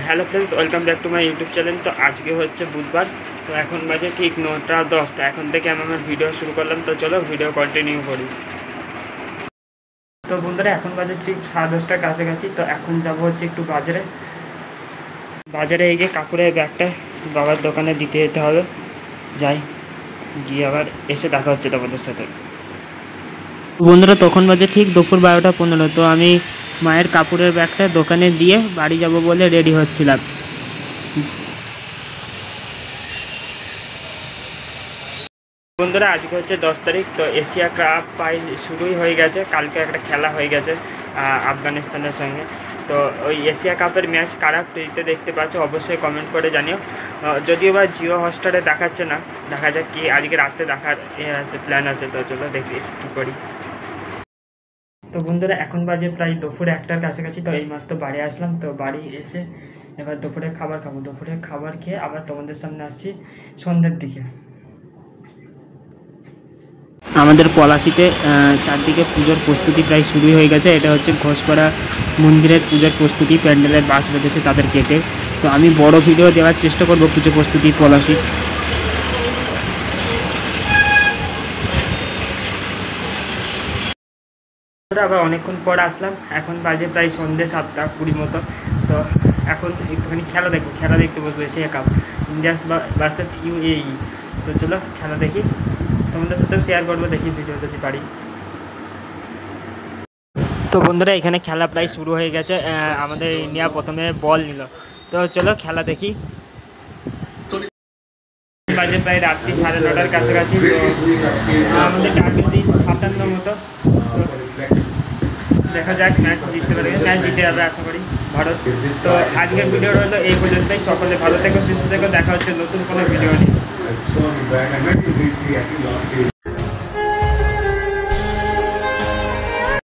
Hello friends, welcome back to my YouTube channel. তো আজকে হচ্ছে বুধবার, তো এখন বাজে ঠিক 9টা 10। তো এখন থেকে আমি আমার ভিডিও শুরু করলাম। তো চলো ভিডিও কন্টিনিউ করি। তো বন্ধুরা, এখন বাজে ঠিক 10:30টার কাছাকাছি। তো এখন যাবো হচ্ছে একটু বাজারে এই যে কাকুরের ব্যাগটা বাবার দোকানে দিতে যেতে হবে। যাই, গিয়ে আবার এসে দেখা হচ্ছে তোমাদের সাথে। বন্ধুরা, তখন বাজে ঠিক দুপুর 12টা 15। তো আমি মায়ের কাপড়ের ব্যাগটা দোকানে দিয়ে বাড়ি যাব বলে রেডি হচ্ছিলাম। বন্ধুরা, আজকে হচ্ছে 10 তারিখ। তো এশিয়া কাপ প্রায় শুরুই হয়ে গেছে। কালকে একটা খেলা হয়ে গেছে আফগানিস্তানের সঙ্গে। তো ওই এশিয়া কাপের ম্যাচ কারা ফ্রিতে দেখতে পাচ্ছ অবশ্যই কমেন্ট করে জানিও। যদিও বা জিও হটস্টারে দেখাচ্ছে না, দেখা যাক কি আজকে রাত্রে দেখার প্ল্যান আছে। তো চলো দেখি কী করি। তো বন্ধুরা, এখন বাজে প্রায় দুপুর 1টার কাছাকাছি। তো এইমাত্র বাড়ি আসলাম। তো বাড়ি এসে এবার দুপুরের খাবার খাবো। দুপুরের খাবার খেয়ে আবার তোমাদের সামনে আসছি সন্ধ্যের দিকে। আমাদের পলাশিতে চারদিকে পুজোর প্রস্তুতি প্রায় শুরুই হয়ে গেছে। এটা হচ্ছে ঘোষপাড়া মন্দিরের পুজোর প্রস্তুতি, প্যান্ডেলের বাস বেঁধেছে তাদের কেটে। তো আমি বড় ভিডিও দেওয়ার চেষ্টা করব পুজো প্রস্তুতি পলাশি। আবার অনেকক্ষণ পর আসলাম। এখন বাজে প্রায় সন্ধ্যে 7টা 20 মতো। তো এখন একটুখানি খেলা দেখতে বসবো। Asia cup India versus UAE। তো চলো খেলা দেখি, তোমাদের সাথেও শেয়ার করবো, দেখি ভিডিও যদি পারি। তো বন্ধুরা, এখানে খেলা প্রায় শুরু হয়ে গেছে। আমাদের ইন্ডিয়া প্রথমে বল নিল। তো চলো খেলা দেখি। বাজে প্রায় রাত্রি 9:30টার কাছাকাছি। তো আমাদের টার্গেট দিয়েছে 57 মতো। দেখা যাক ম্যাচ জিততে পারে, ম্যাচ জিতে যাবে আশা করি ভারত। তো আজকের ভিডিওটা হলো এই পর্যন্তই। সকলে ভালো থেকো, সুস্থ থেকো, দেখা হচ্ছে নতুন কোনো ভিডিও নিয়ে।